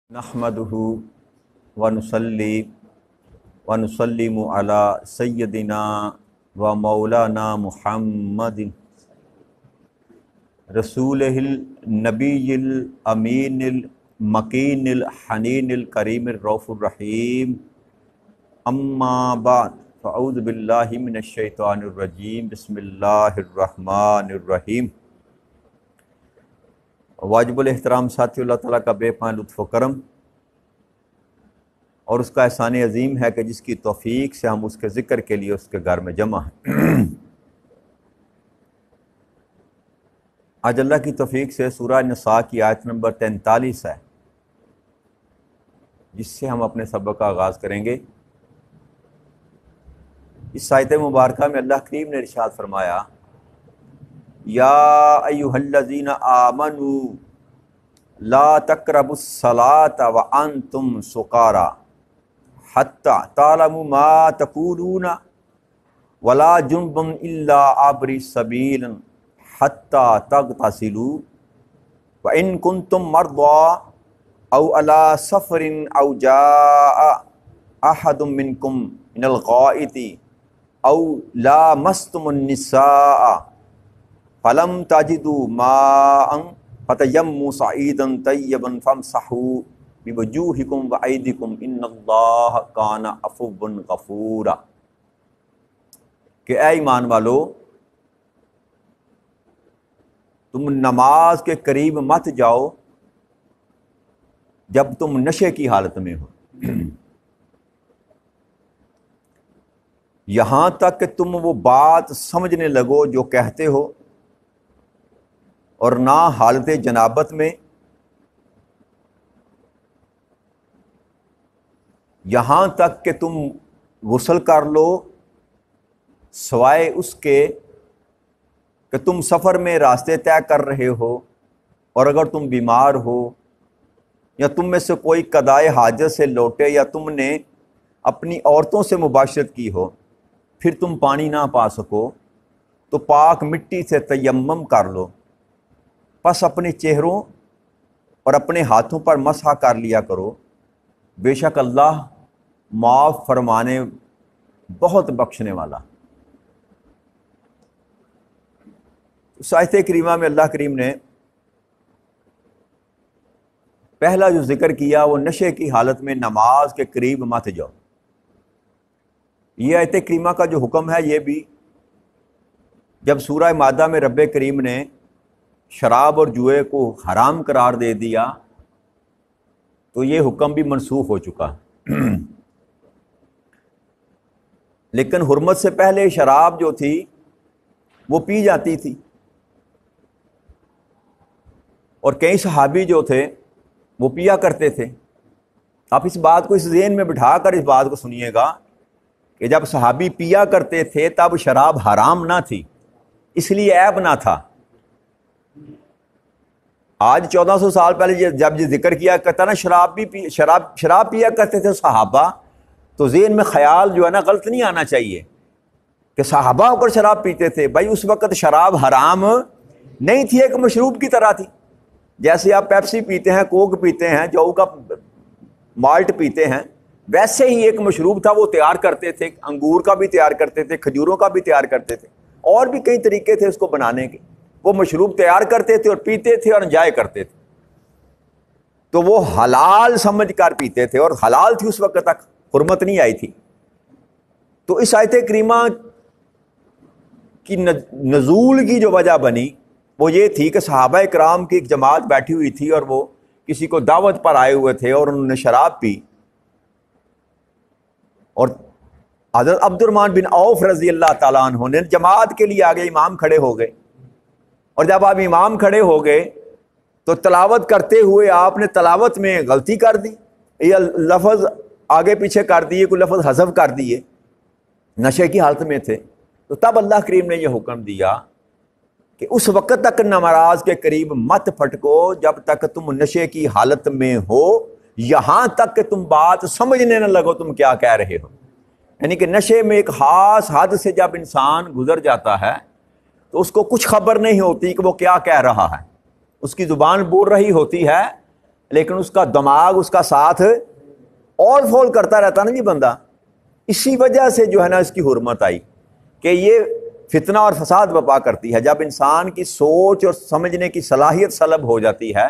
نحمدہ ونصلی ونسلم علی سیدنا و مولانا محمد رسولہ النبی الامین المکین الحنین الکریم الرؤوف الرحیم اما بعد فاعوذ باللہ من الشیطان الرجیم بسم اللہ الرحمن الرحیم۔ واجب الاحترام ساتھی، اللہ تعالیٰ کا بے پناہ لطف و کرم اور اس کا احسان عظیم ہے کہ جس کی توفیق سے ہم اس کے ذکر کے لیے اس کے گھر میں جمع ہیں۔ آج اللہ کی توفیق سے سورہ نساء کی آیت نمبر 43 ہے، جس سے ہم اپنے سبق کا آغاز کریں گے۔ اس آیت مبارکہ میں اللہ کریم نے ارشاد فرمایا، یا ایھا الذین آمنوا لا تقربوا الصلاة وانتم سکاریٰ حتی تعلموا ما تقولون ولا جنبا الا عابری سبیل حتی تغتسلوا وان کنتم مرضی او علی سفر او جاء احد منکم من الغائط او لامستم النساء فلم تجدوا ماء فتیمموا صعیدا طیبا فامسحوا بوجوہکم وایدیکم ان اللہ کان عفوا غفورا۔ کہ اے ایمان والو، تم نماز کے قریب مت جاؤ جب تم نشے کی حالت میں ہو، یہاں تک کہ تم وہ بات سمجھنے لگو جو کہتے ہو، اور نہ حالت جنابت میں، یہاں تک کہ تم غسل کر لو سوائے اس کے کہ تم سفر میں راستے طے کر رہے ہو، اور اگر تم بیمار ہو یا تم میں سے کوئی قضائے حاجت سے لوٹے یا تم نے اپنی عورتوں سے مباشرت کی ہو، پھر تم پانی نہ پا سکو تو پاک مٹی سے تیمم کر لو، پس اپنے چہروں اور اپنے ہاتھوں پر مسح کر لیا کرو، بے شک اللہ معاف فرمانے بہت بخشنے والا۔ اس آیت کریمہ میں اللہ کریم نے پہلا جو ذکر کیا وہ نشے کی حالت میں نماز کے قریب مت جاؤ۔ یہ آیت کریمہ کا جو حکم ہے، یہ بھی جب سورہ مائدہ میں رب کریم نے شراب اور جوئے کو حرام قرار دے دیا تو یہ حکم بھی منسوخ ہو چکا۔ لیکن حرمت سے پہلے شراب جو تھی وہ پی جاتی تھی، اور کئی صحابی جو تھے وہ پیا کرتے تھے۔ آپ اس بات کو اس ذہن میں بٹھا کر اس بات کو سنیے گا کہ جب صحابی پیا کرتے تھے تب شراب حرام نہ تھی، اس لیے عیب نہ تھا۔ آج 1400 سال پہلے جب یہ ذکر کیا کرتا نا شراب پیا کرتے تھے صحابہ، تو ذہن میں خیال جو ہے نا غلط نہیں آنا چاہیے کہ صحابہ ہو کر شراب پیتے تھے۔ بھائی اس وقت شراب حرام نہیں تھی، ایک مشروب کی طرح تھی۔ جیسے آپ پیپسی پیتے ہیں، کوک پیتے ہیں، جو کا مالٹ پیتے ہیں، ویسے ہی ایک مشروب تھا، وہ تیار کرتے تھے، انگور کا بھی تیار کرتے تھے، کھجوروں کا بھی تیار کرتے تھے، اور بھی کئی طریقے تھے اس کو بنانے کے۔ وہ مشروب تیار کرتے تھے اور پیتے تھے اور انجوائے کرتے تھے، تو وہ حلال سمجھ کر پیتے تھے، اور حلال تھی اس وقت تک، حرمت نہیں آئی تھی۔ تو اس آیت کریمہ کی نزول کی جو وجہ بنی وہ یہ تھی کہ صحابہ کرام کی ایک جماعت بیٹھی ہوئی تھی، اور وہ کسی کو دعوت پر آئے ہوئے تھے اور انہوں نے شراب پی، اور حضرت عبد الرحمن بن عوف رضی اللہ تعالیٰ عنہ نے جماعت کے لیے آگے امام کھڑے ہو گئے، اور جب آپ امام کھڑے ہو گئے تو تلاوت کرتے ہوئے آپ نے تلاوت میں غلطی کر دی، یہ لفظ آگے پیچھے کر دیے، کوئی لفظ حذف کر دیے، نشے کی حالت میں تھے۔ تو تب اللہ کریم نے یہ حکم دیا کہ اس وقت تک نماز کے قریب مت پھٹکو جب تک تم نشے کی حالت میں ہو، یہاں تک کہ تم بات سمجھنے نہ لگو تم کیا کہہ رہے ہو۔ یعنی کہ نشے میں ایک خاص حد سے جب انسان گزر جاتا ہے تو اس کو کچھ خبر نہیں ہوتی کہ وہ کیا کہہ رہا ہے، اس کی زبان بول رہی ہوتی ہے لیکن اس کا دماغ اس کا ساتھ اور فول کرتا رہتا نا جی بندہ. اسی وجہ سے جو ہے نا اس کی حرمت آئی کہ یہ فتنہ اور فساد برپا کرتی ہے. جب انسان کی سوچ اور سمجھنے کی صلاحیت سلب ہو جاتی ہے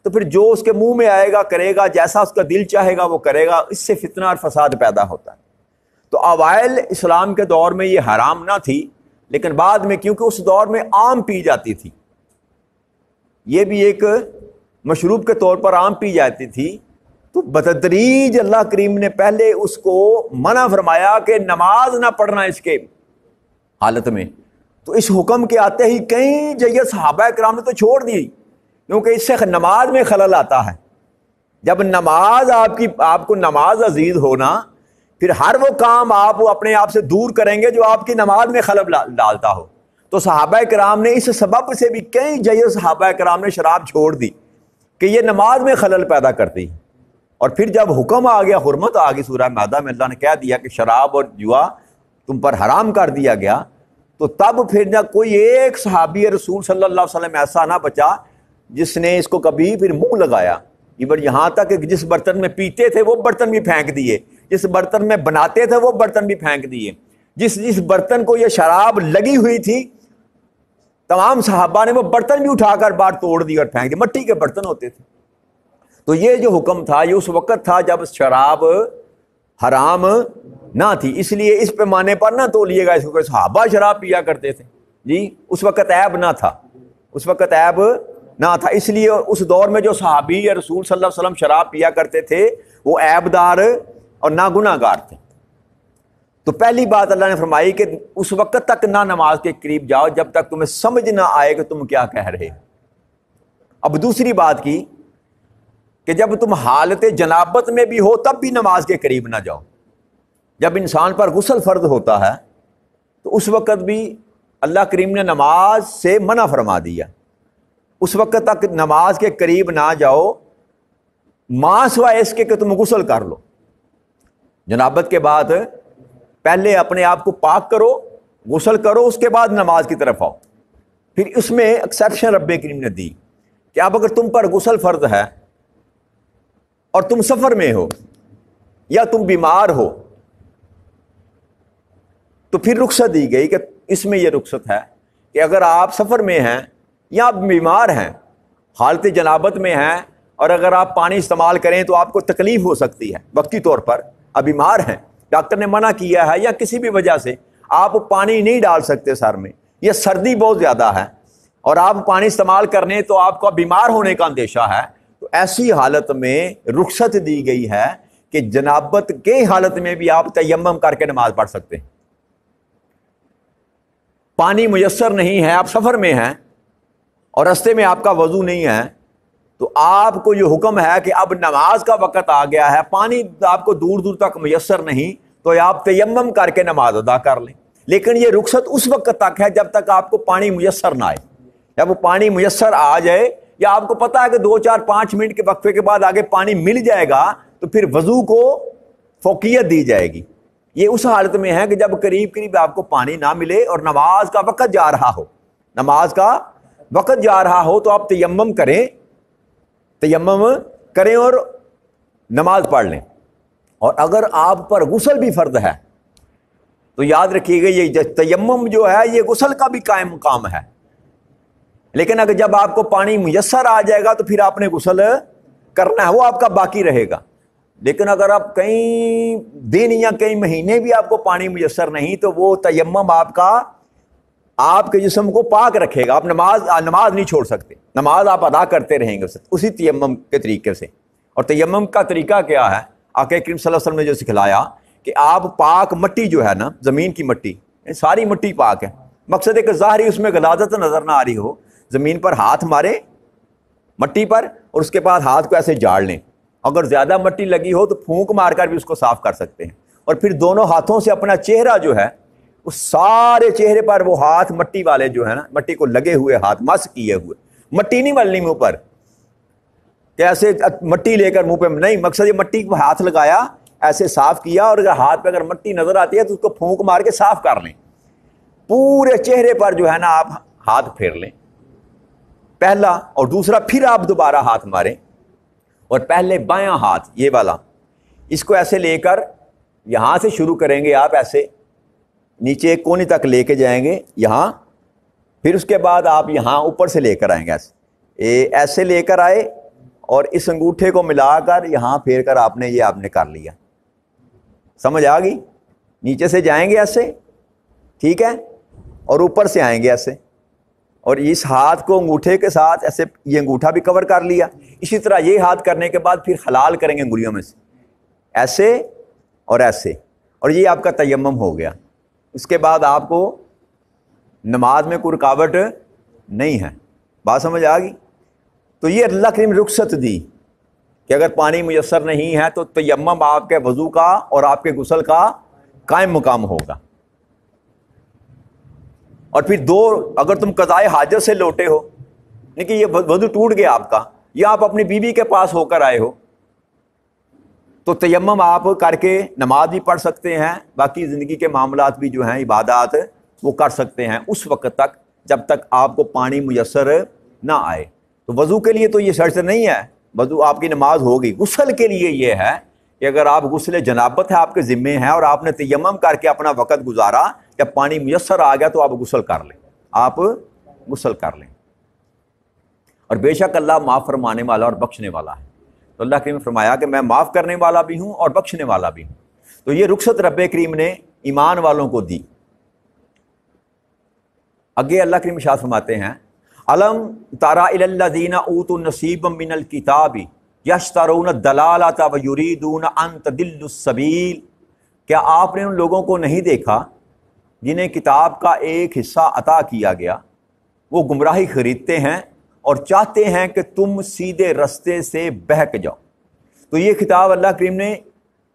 تو پھر جو اس کے منہ میں آئے گا کرے گا, جیسا اس کا دل چاہے گا وہ کرے گا. اس سے فتنہ اور فساد پیدا ہوتا ہے. تو اوائل اسلام کے دور میں یہ حرام نہ تھی, لیکن بعد میں کیونکہ اس دور میں عام پی جاتی تھی, یہ بھی ایک مشروب کے طور پر عام پی جاتی تھی, تو بتدریج اللہ کریم نے پہلے اس کو منع فرمایا کہ نماز نہ پڑھنا اس کے حالت میں. تو اس حکم کے آتے ہی کئی جگہ صحابہ کرام نے تو چھوڑ دی, کیونکہ اس سے نماز میں خلل آتا ہے. جب نماز آپ کو نماز عزیز ہونا, پھر ہر وہ کام آپ اپنے آپ سے دور کریں گے جو آپ کی نماز میں خلل ڈالتا ہو. تو صحابہ کرام نے اس سبب سے بھی کئی جگہ صحابہ کرام نے شراب چھوڑ دی کہ یہ نماز میں خلل پیدا کرتی. اور پھر جب حکم آ گیا, حرمت آ گئی, سورہ مائدہ میں اللہ نے کہہ دیا کہ شراب اور جوا تم پر حرام کر دیا گیا, تو تب پھر نہ کوئی ایک صحابی رسول صلی اللہ علیہ وسلم ایسا نہ بچا جس نے اس کو کبھی پھر منہ لگایا. ایون یہاں تک کہ جس برتن میں پیتے تھے وہ برتن بھی پھینک دیے, جس برتن میں بناتے تھے وہ برتن بھی پھینک دیے, جس برتن کو یہ شراب لگی ہوئی تھی تمام صحابہ نے وہ برتن بھی اٹھا کر باہر توڑ دی اور پھینک دی. مٹی کے برتن ہوتے تھے. تو یہ جو حکم تھا یہ اس وقت تھا جب شراب حرام نہ تھی. اس لیے اس پیمانے پر نہ تولیے گا اس کو, صحابہ شراب پیا کرتے تھے جی, اس وقت عیب نہ تھا, اس وقت عیب نہ تھا. اس لیے اس دور میں جو صحابی یا رسول صلی اللہ علیہ وسلم شراب پیا کرتے تھے وہ عیب دار اور ناگناہ گار تھے. تو پہلی بات اللہ نے فرمائی کہ اس وقت تک نہ نماز کے قریب جاؤ جب تک تمہیں سمجھ نہ آئے کہ تم کیا کہہ رہے. اب دوسری بات کی کہ جب تم حالت جنابت میں بھی ہو تب بھی نماز کے قریب نہ جاؤ. جب انسان پر غسل فرض ہوتا ہے تو اس وقت بھی اللہ کریم نے نماز سے منع فرما دیا. اس وقت تک نماز کے قریب نہ جاؤ ماں سوائے اس کے کہ تم غسل کر لو. جنابت کے بعد پہلے اپنے آپ کو پاک کرو, غسل کرو, اس کے بعد نماز کی طرف آؤ. پھر اس میں ایکسیپشن رب کریم نے دی کہ اب اگر تم پر غسل فرض ہے اور تم سفر میں ہو یا تم بیمار ہو تو پھر رخصت دی گئی کہ اس میں یہ رخصت ہے کہ اگر آپ سفر میں ہیں یا آپ بیمار ہیں, حالت جنابت میں ہیں, اور اگر آپ پانی استعمال کریں تو آپ کو تکلیف ہو سکتی ہے وقتی طور پر, اب بیمار ہیں, ڈاکٹر نے منع کیا ہے یا کسی بھی وجہ سے آپ پانی نہیں ڈال سکتے سر میں, یا سردی بہت زیادہ ہے اور آپ پانی استعمال کرنے تو آپ کو بیمار ہونے کا اندیشہ ہے, تو ایسی حالت میں رخصت دی گئی ہے کہ جنابت کے حالت میں بھی آپ تیمم کر کے نماز پڑھ سکتے ہیں. پانی میسر نہیں ہے, آپ سفر میں ہیں اور رستے میں آپ کا وضو نہیں ہے, تو آپ کو یہ حکم ہے کہ اب نماز کا وقت آ گیا ہے, پانی آپ کو دور دور تک میسر نہیں, تو آپ تیمم کر کے نماز ادا کر لیں. لیکن یہ رخصت اس وقت تک ہے جب تک آپ کو پانی میسر نہ آئے. جب وہ پانی میسر آ جائے یا آپ کو پتا ہے کہ 2-4-5 منٹ کے وقفے کے بعد آگے پانی مل جائے گا تو پھر وضو کو فوقیت دی جائے گی. یہ اس حالت میں ہے کہ جب قریب قریب آپ کو پانی نہ ملے اور نماز کا وقت جا رہا ہو, نماز کا وقت جا رہا ہو تو آپ تیمم کریں اور نماز پڑھ لیں. اور اگر آپ پر غسل بھی فرض ہے تو یاد رکھیے گا یہ تیمم جو ہے یہ غسل کا بھی قائم مقام ہے, لیکن اگر جب آپ کو پانی میسر آ جائے گا تو پھر آپ نے غسل کرنا ہے, وہ آپ کا باقی رہے گا. لیکن اگر آپ کئی دن یا کئی مہینے بھی آپ کو پانی میسر نہیں تو وہ تیمم آپ کے جسم کو پاک رکھے گا. آپ نماز نہیں چھوڑ سکتے, نماز آپ ادا کرتے رہیں گے اسی تیمم کے طریقے سے. اور تیمم کا طریقہ کیا ہے, آقا کریم صلی اللہ علیہ وسلم نے جو سکھلایا کہ آپ پاک مٹی جو ہے نا, زمین کی مٹی, ساری مٹی پاک ہے, مقصد ہے کہ ظاہری اس میں غلاظت نظر نہ آ رہی ہو, زمین پر ہاتھ مارے مٹی پر اور اس کے بعد ہاتھ کو ایسے جاڑ لیں. اگر زیادہ مٹی لگی ہو تو پھونک مار کر بھی اس کو صاف کر سکتے ہیں. اور پھر دونوں ہاتھوں سے اپنا چہرہ جو ہے اس سارے چہرے پر وہ ہاتھ مٹی والے جو ہے نا, مٹی کو لگے ہوئے ہاتھ, مس کیے ہوئے, مٹی نہیں ملنی منہ پر کہ ایسے مٹی لے کر منہ پہ نہیں, مقصد یہ مٹی کو ہاتھ لگایا ایسے صاف کیا, اور اگر ہاتھ پہ اگر مٹی نظر آتی ہے تو اس کو پھونک مار کے صاف کر لیں. پورے چہرے پر جو ہے نا آپ ہاتھ پھیر لیں, پہلا, اور دوسرا پھر آپ دوبارہ ہاتھ ماریں. اور پہلے بایاں ہاتھ یہ والا اس کو ایسے لے کر یہاں سے شروع کریں گے آپ، ایسے نیچے ایک کونے تک لے کے جائیں گے یہاں، پھر اس کے بعد آپ یہاں اوپر سے لے کر آئیں گے، ایسے لے کر آئے اور اس انگوٹھے کو ملا کر یہاں پھیر کر آپ نے کر لیا. سمجھ آ گئی؟ نیچے سے جائیں گے ایسے، ٹھیک ہے، اور اوپر سے آئیں گے ایسے، اور اس ہاتھ کو انگوٹھے کے ساتھ ایسے یہ انگوٹھا بھی کور کر لیا. اسی طرح یہ ہاتھ کرنے کے بعد پھر حلال کریں گے انگلیوں میں سے، ایسے اور ایسے، اور یہ آپ کا تیمم ہو گیا. اس کے بعد آپ کو نماز میں کوئی رکاوٹ نہیں ہے. بات سمجھ آ گئی؟ تو یہ اللہ کریم نے رخصت دی کہ اگر پانی میسر نہیں ہے تو تیمم آپ کے وضو کا اور آپ کے غسل کا قائم مقام ہوگا. اور پھر دو، اگر تم قضائے حاجت سے لوٹے ہو، نہیں کہ یہ وضو ٹوٹ گیا آپ کا، یا آپ اپنی بیوی کے پاس ہو کر آئے ہو، تو تیمم آپ کر کے نماز بھی پڑھ سکتے ہیں، باقی زندگی کے معاملات بھی جو ہیں عبادات وہ کر سکتے ہیں اس وقت تک جب تک آپ کو پانی میسر نہ آئے. تو وضو کے لیے تو یہ شرط نہیں ہے، وضو آپ کی نماز ہوگی. غسل کے لیے یہ ہے کہ اگر آپ غسل جنابت ہے آپ کے ذمے ہیں اور آپ نے تیمم کر کے اپنا وقت گزارا، جب پانی میسر آ گیا تو آپ غسل کر لیں، آپ غسل کر لیں. اور بے شک اللہ معاف فرمانے والا اور بخشنے والا ہے. تو اللہ کریم نے فرمایا کہ میں معاف کرنے والا بھی ہوں اور بخشنے والا بھی ہوں. تو یہ رخصت رب کریم نے ایمان والوں کو دی. آگے اللہ کریم ارشاد فرماتے ہیں، الم تری الی الذین اوتوا نصیبا من الکتاب یشترون الضلالۃ ویریدون ان تضلوا السبیل. کیا آپ نے ان لوگوں کو نہیں دیکھا جنہیں کتاب کا ایک حصہ عطا کیا گیا، وہ گمراہی خریدتے ہیں اور چاہتے ہیں کہ تم سیدھے رستے سے بہک جاؤ. تو یہ خطاب اللہ کریم نے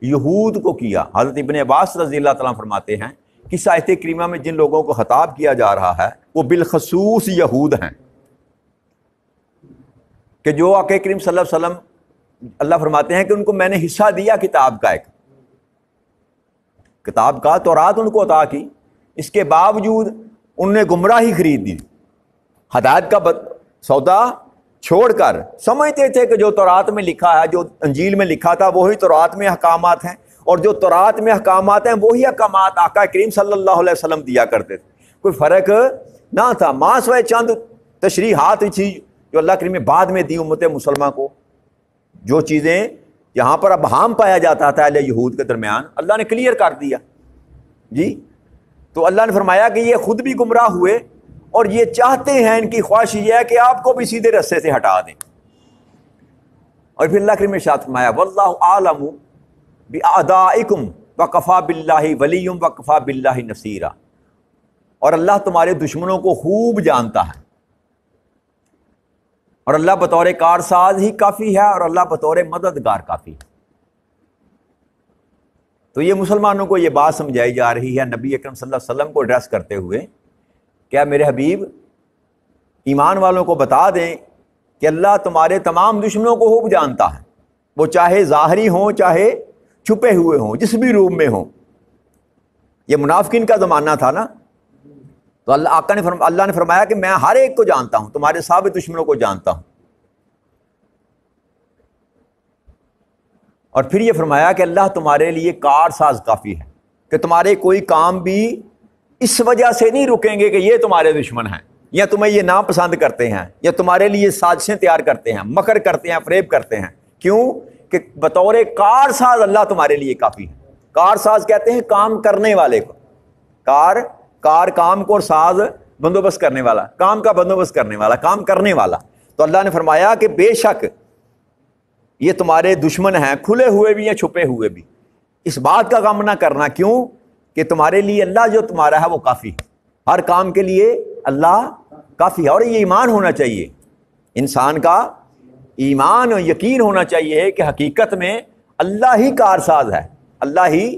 یہود کو کیا. حضرت ابن عباس رضی اللہ تعالیٰ فرماتے ہیں کہ اس آیت کریمہ میں جن لوگوں کو خطاب کیا جا رہا ہے وہ بالخصوص یہود ہیں، کہ جو آقا کریم صلی اللہ علیہ وسلم اللہ فرماتے ہیں کہ ان کو میں نے حصہ دیا کتاب کا، ایک کتاب کا تورات ان کو عطا کی، اس کے باوجود انہوں نے گمراہی خرید دی. ہدایت کا سودا چھوڑ کر سمجھتے تھے کہ جو تورات میں لکھا ہے، جو انجیل میں لکھا تھا وہی تورات میں احکامات ہیں، اور جو تورات میں احکامات ہیں وہی احکامات آقا کریم صلی اللہ علیہ وسلم دیا کرتے تھے. کوئی فرق نہ تھا، ماں سوائے چند تشریحات تھی جو اللہ کریم نے بعد میں دی امت مسلمہ کو. جو چیزیں یہاں پر ابہام پایا جاتا تھا اہل یہود کے درمیان، اللہ نے کلیئر کر دیا. جی تو اللہ نے فرمایا کہ یہ خود بھی گمراہ ہوئے اور یہ چاہتے ہیں، ان کی خواہش یہ ہے کہ آپ کو بھی سیدھے رستے سے ہٹا دیں. اور پھر اللہ کریم نے ارشاد فرمایا واللہ اعلم باعدائکم وکفی باللہ ولی وکفی باللہ نصیرا. اور اللہ تمہارے دشمنوں کو خوب جانتا ہے، اور اللہ بطور کارساز ہی کافی ہے، اور اللہ بطور مددگار کافی ہے. تو یہ مسلمانوں کو یہ بات سمجھائی جا رہی ہے نبی اکرم صلی اللہ علیہ وسلم کو ایڈریس کرتے ہوئے، کیا میرے حبیب ایمان والوں کو بتا دیں کہ اللہ تمہارے تمام دشمنوں کو خوب جانتا ہے، وہ چاہے ظاہری ہوں چاہے چھپے ہوئے ہوں، جس بھی روپ میں ہوں. یہ منافقین کا زمانہ تھا نا، تو اللہ نے فرمایا کہ میں ہر ایک کو جانتا ہوں، تمہارے سابق دشمنوں کو جانتا ہوں. اور پھر یہ فرمایا کہ اللہ تمہارے لیے کار ساز کافی ہے، کہ تمہارے کوئی کام بھی اس وجہ سے نہیں رکیں گے کہ یہ تمہارے دشمن ہیں یا تمہیں یہ ناپسند کرتے ہیں یا تمہارے لیے سازشیں تیار کرتے ہیں، مکر کرتے ہیں، فریب کرتے ہیں. کیوں؟ کہ بطور کار ساز اللہ تمہارے لیے کافی ہے. کار ساز کہتے ہیں کام کرنے والے کو، کار کام کو، اور ساز بندوبست کرنے والا، کام کا بندوبست کرنے والا، کام کرنے والا. تو اللہ نے فرمایا کہ بے شک یہ تمہارے دشمن ہیں، کھلے ہوئے بھی یا چھپے ہوئے بھی. اس بات کا غم نہ کرنا. کیوں؟ کہ تمہارے لیے اللہ جو تمہارا ہے وہ کافی ہے، ہر کام کے لیے اللہ کافی ہے. اور یہ ایمان ہونا چاہیے، انسان کا ایمان اور یقین ہونا چاہیے کہ حقیقت میں اللہ ہی کارساز ہے، اللہ ہی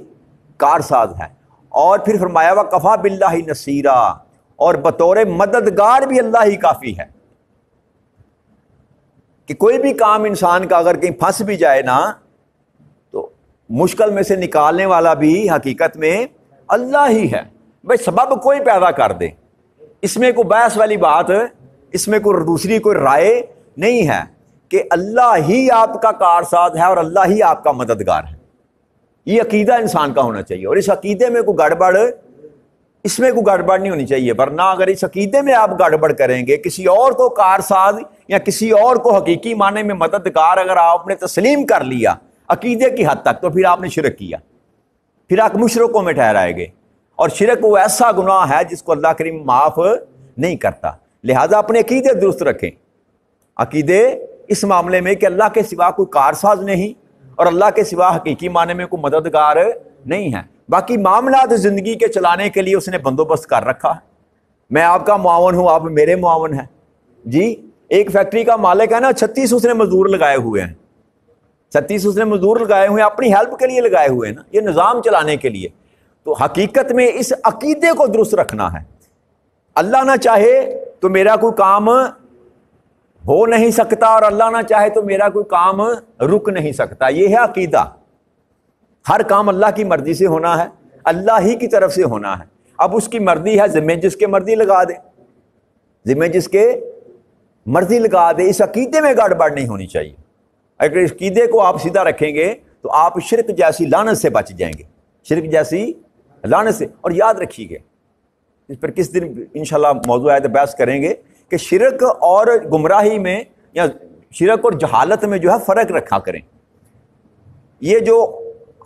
کارساز ہے. اور پھر فرمایا وکفی باللہ نصیرا، اور بطور مددگار بھی اللہ ہی کافی ہے. کہ کوئی بھی کام انسان کا اگر کہیں پھنس بھی جائے نا، تو مشکل میں سے نکالنے والا بھی حقیقت میں اللہ ہی ہے. بھائی سبب کوئی پیدا کر دے، اس میں کوئی بحث والی بات، اس میں کوئی دوسری کوئی رائے نہیں ہے. کہ اللہ ہی آپ کا کارساز ہے اور اللہ ہی آپ کا مددگار ہے. یہ عقیدہ انسان کا ہونا چاہیے, اور اس عقیدے میں کوئی گڑبڑ, اس میں کوئی گڑبڑ نہیں ہونی چاہیے. ورنہ اگر اس عقیدے میں آپ گڑبڑ کریں گے, کسی اور کو کارساز یا کسی اور کو حقیقی معنی میں مددگار اگر آپ نے تسلیم کر لیا عقیدے کی حد تک, تو پھر آپ نے شرک کیا, پھر آپ مشرکوں میں ٹھہرائے گے. اور شرک وہ ایسا گناہ ہے جس کو اللہ کریم معاف نہیں کرتا. لہذا اپنے عقیدے درست رکھیں. عقیدے اس معاملے میں کہ اللہ کے سوا کوئی کارساز نہیں اور اللہ کے سوا حقیقی معنی میں کوئی مددگار نہیں ہے. باقی معاملات زندگی کے چلانے کے لیے اس نے بندوبست کر رکھا ہے. میں آپ کا معاون ہوں, آپ میرے معاون ہیں. جی ایک فیکٹری کا مالک ہے نا, 36 اس نے مزدور لگائے ہوئے ہیں, 36 اس نے مزدور لگائے ہوئے ہیں, اپنی ہیلپ کے لیے لگائے ہوئے ہیں نا, یہ نظام چلانے کے لیے. تو حقیقت میں اس عقیدے کو درست رکھنا ہے. اللہ نہ چاہے تو میرا کوئی کام ہو نہیں سکتا, اور اللہ نہ چاہے تو میرا کوئی کام رک نہیں سکتا. یہ ہے عقیدہ. ہر کام اللہ کی مرضی سے ہونا ہے, اللہ ہی کی طرف سے ہونا ہے. اب اس کی مرضی ہے, ذمہ جس کے مرضی لگا دے, ذمہ جس کے مرضی لگا دے. اس عقیدے میں گڑبڑ نہیں ہونی چاہیے. اگر اس عقیدے کو آپ سیدھا رکھیں گے تو آپ شرک جیسی لعنت سے بچ جائیں گے, شرک جیسی لعنت سے. اور یاد رکھیے گا, اس پر کس دن انشاءاللہ موضوع آیت بحث کریں گے کہ شرک اور گمراہی میں یا شرک اور جہالت میں جو ہے فرق رکھا کریں. یہ جو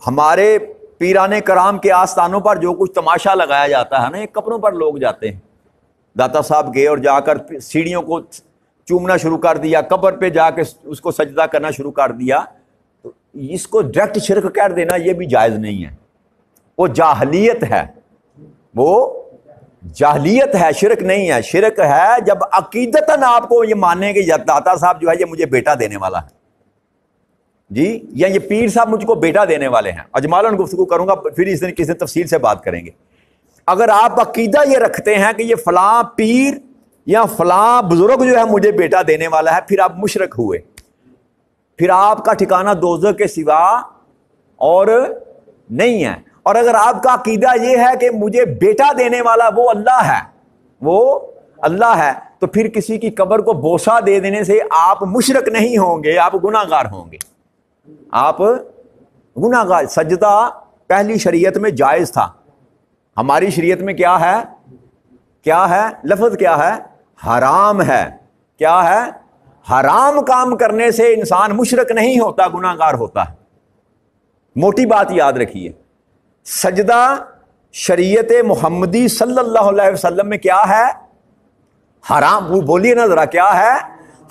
ہمارے پیران کرام کے آستانوں پر جو کچھ تماشا لگایا جاتا ہے نا, یہ کپڑوں پر لوگ جاتے ہیں. داتا صاحب گئے اور جا کر سیڑھیوں کو چومنا شروع کر دیا, قبر پہ جا کے اس کو سجدہ کرنا شروع کر دیا, تو اس کو ڈائریکٹ شرک کر دینا یہ بھی جائز نہیں ہے. وہ جاہلیت ہے, وہ جاہلیت ہے, شرک نہیں ہے. شرک ہے جب عقیدتاً آپ کو یہ مانیں کہ داتا صاحب جو ہے یہ مجھے بیٹا دینے والا ہے, جی, یا یہ پیر صاحب مجھ کو بیٹا دینے والے ہیں. اجمالاً گفتگو کروں گا, پھر اس دن کسی دن تفصیل سے بات کریں گے. اگر آپ عقیدہ یہ رکھتے ہیں کہ یہ فلاں پیر یا فلاں بزرگ جو ہے مجھے بیٹا دینے والا ہے, پھر آپ مشرک ہوئے. پھر آپ کا ٹھکانہ دوزخ کے سوا اور نہیں ہے. اور اگر آپ کا عقیدہ یہ ہے کہ مجھے بیٹا دینے والا وہ اللہ ہے, وہ اللہ ہے, تو پھر کسی کی قبر کو بوسہ دے دینے سے آپ مشرک نہیں ہوں گے, آپ گناہ گار ہوں گے. آپ گناہ گار. سجدہ پہلی شریعت میں جائز تھا, ہماری شریعت میں کیا ہے, کیا ہے لفظ, کیا ہے, حرام ہے. کیا ہے, حرام کام کرنے سے انسان مشرک نہیں ہوتا, گناہ گار ہوتا ہے. موٹی بات یاد رکھیے. سجدہ شریعت محمدی صلی اللہ علیہ وسلم میں کیا ہے, حرام. وہ بولیے نا ذرا, کیا ہے,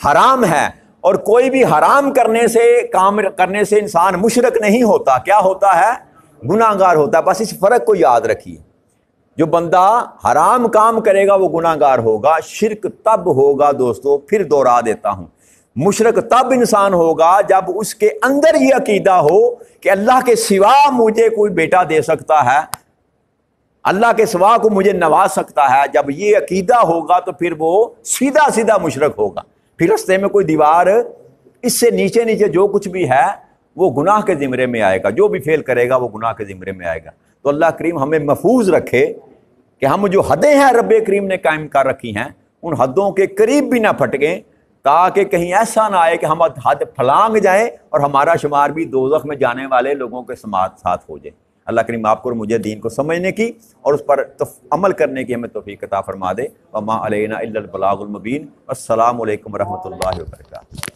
حرام ہے. اور کوئی بھی حرام کرنے سے, کام کرنے سے انسان مشرک نہیں ہوتا. کیا ہوتا ہے, گناہ گار ہوتا ہے. بس اس فرق کو یاد رکھیے. جو بندہ حرام کام کرے گا وہ گناہ گار ہوگا. شرک تب ہوگا دوستو, پھر دوہرا دیتا ہوں, مشرک تب انسان ہوگا جب اس کے اندر یہ عقیدہ ہو کہ اللہ کے سوا مجھے کوئی بیٹا دے سکتا ہے, اللہ کے سوا کو مجھے نواز سکتا ہے. جب یہ عقیدہ ہوگا تو پھر وہ سیدھا سیدھا مشرک ہوگا. پھر رستے میں کوئی دیوار, اس سے نیچے نیچے جو کچھ بھی ہے وہ گناہ کے زمرے میں آئے گا. جو بھی فعل کرے گا وہ گناہ کے زمرے میں آئے گا. تو اللہ کریم ہمیں محفوظ رکھے کہ ہم جو حدیں ہیں رب کریم نے قائم کر رکھی ہیں ان حدوں کے قریب بھی نہ پھٹکیں, تاکہ کہیں ایسا نہ آئے کہ ہم حد پھلانگ جائیں اور ہمارا شمار بھی دوزخ میں جانے والے لوگوں کے ساتھ ہو جائے. اللہ کریم آپ کو اور مجھے دین کو سمجھنے کی اور اس پر عمل کرنے کی ہمیں توفیق عطا فرما دے. وما علینا الا البلاغ المبین. السلام علیکم ورحمۃ اللہ وبرکاتہ.